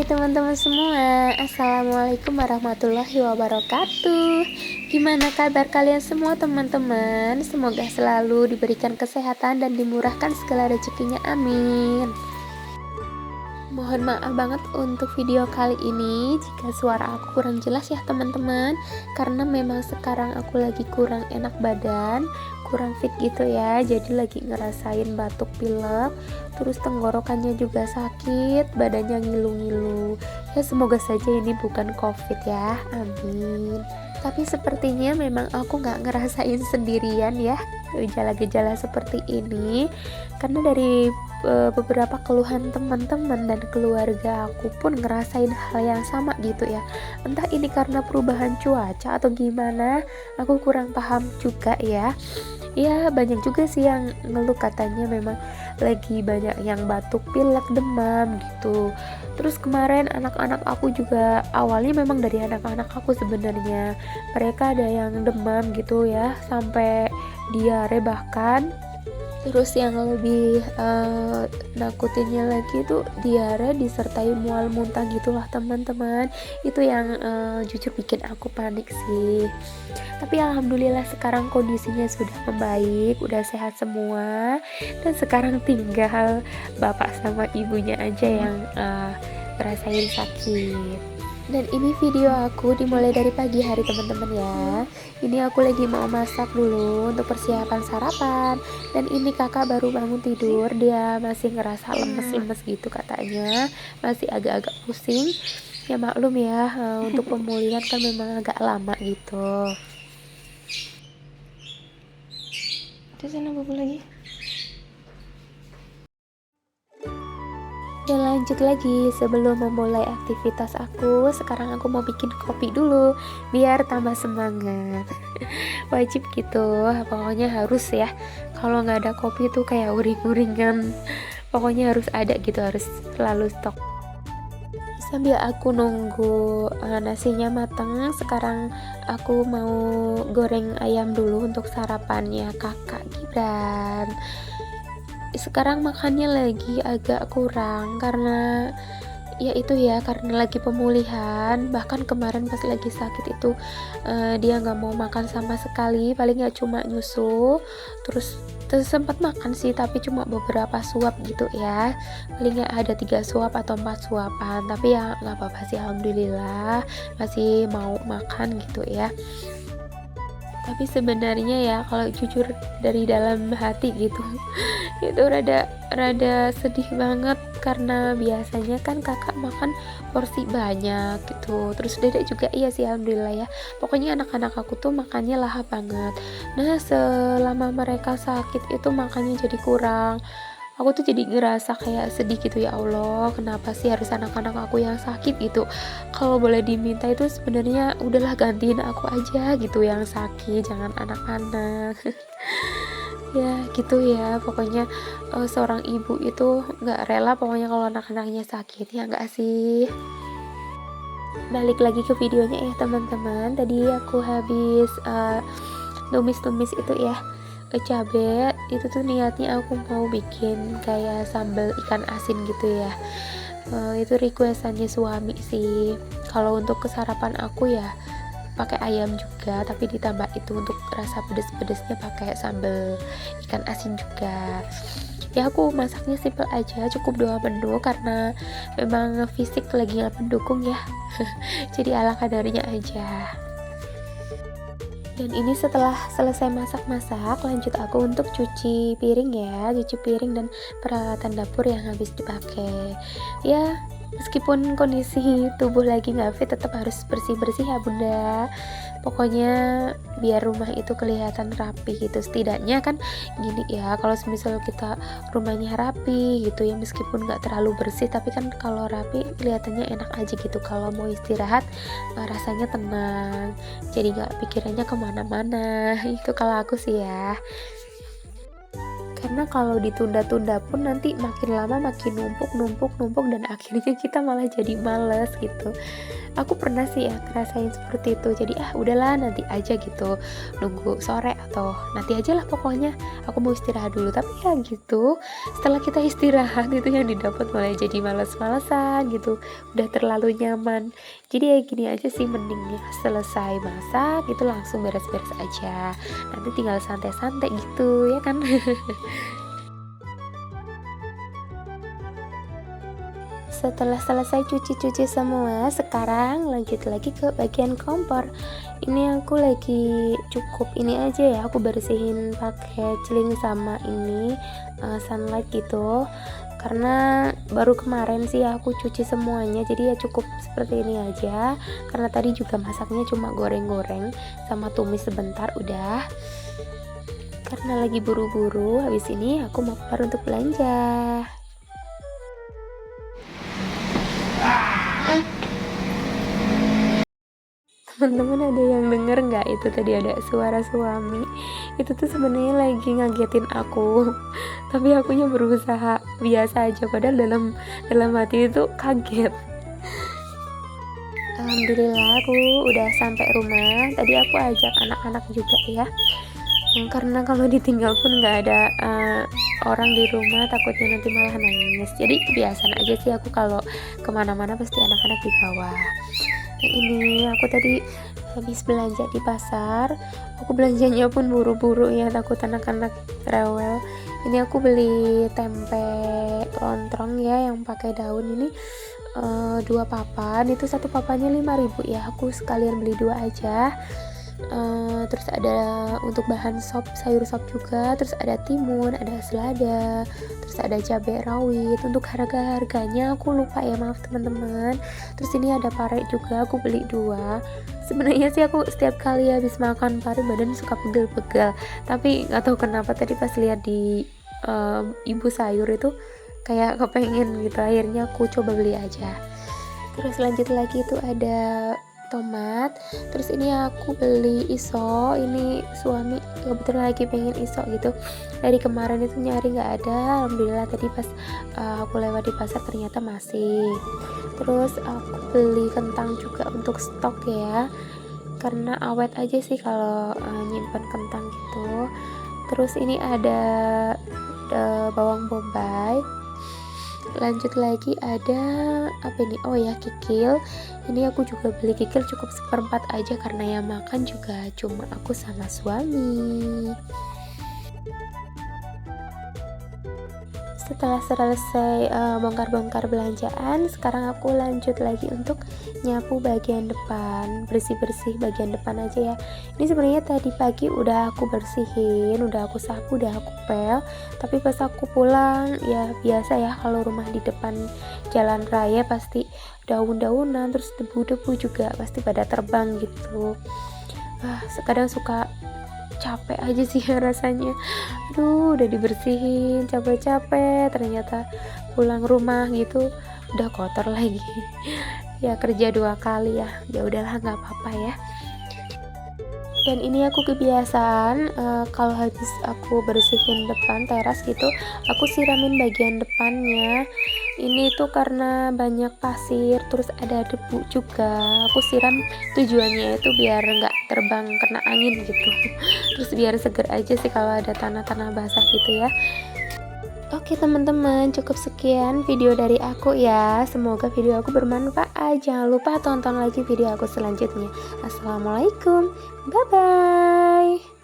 teman-teman semua, Assalamualaikum warahmatullahi wabarakatuh. Gimana kabar kalian semua teman-teman? Semoga selalu diberikan kesehatan dan dimurahkan segala rezekinya, amin. Mohon maaf banget untuk video kali ini jika suara aku kurang jelas ya teman-teman, karena memang sekarang aku lagi kurang enak badan, kurang fit gitu ya, jadi lagi ngerasain batuk pilek, terus tenggorokannya juga sakit, badannya ngilu-ngilu. Ya semoga saja ini bukan covid ya, amin. Tapi sepertinya memang aku gak ngerasain sendirian ya gejala-gejala seperti ini, karena dari beberapa keluhan teman-teman dan keluarga aku pun ngerasain hal yang sama gitu ya. Entah ini karena perubahan cuaca atau gimana, aku kurang paham juga ya. Ya banyak juga sih yang ngeluh, katanya memang lagi banyak yang batuk pilek demam gitu. Terus kemarin anak-anak aku juga, awalnya memang dari anak-anak aku sebenarnya, mereka ada yang demam gitu ya sampai diare bahkan. Terus yang lebih nakutinnya lagi tuh diare disertai mual muntah gitulah teman-teman. Itu yang jujur bikin aku panik sih. Tapi alhamdulillah sekarang kondisinya sudah membaik, udah sehat semua. Dan sekarang tinggal bapak sama ibunya aja yang ngerasain sakit. Dan ini video aku dimulai dari pagi hari teman-teman ya. Ini aku lagi mau masak dulu untuk persiapan sarapan. Dan ini kakak baru bangun tidur, dia masih ngerasa lemes-lemes gitu katanya, masih agak-agak pusing. Ya maklum ya, untuk pemulihan kan memang agak lama gitu. Di sana bubuk lagi. Dan lanjut lagi, sebelum memulai aktivitas aku, sekarang aku mau bikin kopi dulu biar tambah semangat. Wajib gitu, pokoknya harus ya. Kalau nggak ada kopi tuh kayak uring-uringan. Pokoknya harus ada gitu, harus selalu stok. Sambil aku nunggu nasinya matang, sekarang aku mau goreng ayam dulu untuk sarapannya kakak Gibran. Sekarang makannya lagi agak kurang karena ya itu ya, karena lagi pemulihan. Bahkan kemarin pas lagi sakit itu dia nggak mau makan sama sekali, paling nggak cuma nyusu. Terus sempat makan sih tapi cuma beberapa suap gitu ya, paling nggak ada 3 suap atau 4 suapan. Tapi ya nggak apa-apa sih, alhamdulillah masih mau makan gitu ya. Tapi sebenarnya ya kalau jujur dari dalam hati gitu itu rada sedih banget, karena biasanya kan kakak makan porsi banyak gitu. Terus dedek juga iya sih alhamdulillah ya. Pokoknya anak-anak aku tuh makannya lahap banget. Nah selama mereka sakit itu makannya jadi kurang. Aku tuh jadi ngerasa kayak sedih gitu, ya Allah kenapa sih harus anak-anak aku yang sakit gitu. Kalau boleh diminta itu sebenarnya udahlah gantiin aku aja gitu yang sakit, jangan anak-anak. Ya gitu ya, pokoknya seorang ibu itu nggak rela pokoknya kalau anak-anaknya sakit, ya nggak sih. Balik lagi ke videonya ya teman-teman. Tadi aku habis tumis-tumis itu ya cabe. Itu tuh niatnya aku mau bikin kayak sambal ikan asin gitu ya. Itu requestannya suami sih. Kalau untuk kesarapan aku ya pakai ayam juga, tapi ditambah itu untuk rasa pedes-pedesnya pakai sambal ikan asin juga. Ya aku masaknya simple aja, cukup 2 menu karena memang fisik lagi nggak mendukung ya. Jadi ala kadarnya aja. Dan ini setelah selesai masak-masak, lanjut aku untuk cuci piring ya, cuci piring dan peralatan dapur yang habis dipakai. Ya, meskipun kondisi tubuh lagi nggak fit, tetap harus bersih-bersih ya bunda. Pokoknya biar rumah itu kelihatan rapi gitu. Setidaknya kan gini ya, kalau misal kita rumahnya rapi gitu ya, meskipun nggak terlalu bersih, tapi kan kalau rapi kelihatannya enak aja gitu. Kalau mau istirahat rasanya tenang, jadi nggak pikirannya kemana-mana. Itu kalau aku sih ya. Karena kalau ditunda-tunda pun nanti makin lama makin numpuk dan akhirnya kita malah jadi males gitu. Aku pernah sih ya ngerasain seperti itu. Jadi udahlah nanti aja gitu. Nunggu sore atau nanti aja lah pokoknya. Aku mau istirahat dulu. Tapi ya gitu. Setelah kita istirahat itu yang didapat malah jadi males-malesan gitu. Udah terlalu nyaman. Jadi ya gini aja sih, mending ya selesai masak itu langsung beres-beres aja. Nanti tinggal santai-santai gitu ya kan. Setelah selesai cuci-cuci semua, sekarang lanjut lagi ke bagian kompor. Ini aku lagi cukup ini aja ya, aku bersihin pakai celing sama ini sunlight gitu. Karena baru kemarin sih aku cuci semuanya, jadi ya cukup seperti ini aja. Karena tadi juga masaknya cuma goreng-goreng sama tumis sebentar udah. Karena lagi buru-buru, habis ini aku mau keluar untuk belanja. Teman-teman ada yang denger nggak itu tadi ada suara suami? Itu tuh sebenarnya lagi ngagetin aku, tapi akunya berusaha biasa aja, padahal dalam hati itu kaget. Alhamdulillah aku udah sampai rumah. Tadi aku ajak anak-anak juga ya. Karena kalau ditinggal pun nggak ada orang di rumah, takutnya nanti malah nangis. Jadi kebiasaan aja sih aku kalau kemana-mana pasti anak-anak di bawah. Nah, ini aku tadi habis belanja di pasar. Aku belanjanya pun buru-buru ya, takut anak-anak rewel. Ini aku beli tempe lontrong ya yang pakai daun ini 2 papan. Itu satu papannya 5.000 ya. Aku sekalian beli 2 aja. Terus ada untuk bahan sop, sayur sop juga, terus ada timun, ada selada, terus ada cabai rawit. Untuk harganya aku lupa ya, maaf teman-teman. Terus ini ada pare juga, aku beli 2. Sebenarnya sih aku setiap kali habis makan pare badan suka pegel-pegel, tapi nggak tahu kenapa tadi pas lihat di ibu sayur itu kayak kepengen gitu, akhirnya aku coba beli aja. Terus lanjut lagi itu ada tomat. Terus ini aku beli iso, ini suami kebetulan lagi pengen iso gitu, dari kemarin itu nyari nggak ada. Alhamdulillah tadi pas aku lewat di pasar ternyata masih. Terus aku beli kentang juga untuk stok ya, karena awet aja sih kalau nyimpan kentang gitu. Terus ini ada bawang bombay. Lanjut lagi ada apa ini, oh ya kikil. Ini aku juga beli kikil cukup 1/4 aja karena yang makan juga cuma aku sama suami. Setelah selesai bongkar-bongkar belanjaan, sekarang aku lanjut lagi untuk nyapu bagian depan, bersih-bersih bagian depan aja ya. Ini sebenarnya tadi pagi udah aku bersihin, udah aku sapu, udah aku pel, tapi pas aku pulang ya biasa ya, kalau rumah di depan jalan raya pasti daun-daunan, terus debu-debu juga pasti pada terbang gitu. Kadang suka capek aja sih ya rasanya. Udah dibersihin capek-capek, ternyata pulang rumah gitu udah kotor lagi. Ya kerja 2 kali ya, ya udahlah nggak apa-apa ya. Dan ini aku kebiasaan kalau habis aku bersihin depan teras gitu, aku siramin bagian depannya. Ini tuh karena banyak pasir, terus ada debu juga. Aku siram tujuannya itu biar nggak terbang kena angin gitu. Terus biar seger aja sih kalau ada tanah-tanah basah gitu ya. Oke teman-teman, cukup sekian video dari aku ya. Semoga video aku bermanfaat. Jangan lupa tonton lagi video aku selanjutnya. Assalamualaikum, bye bye.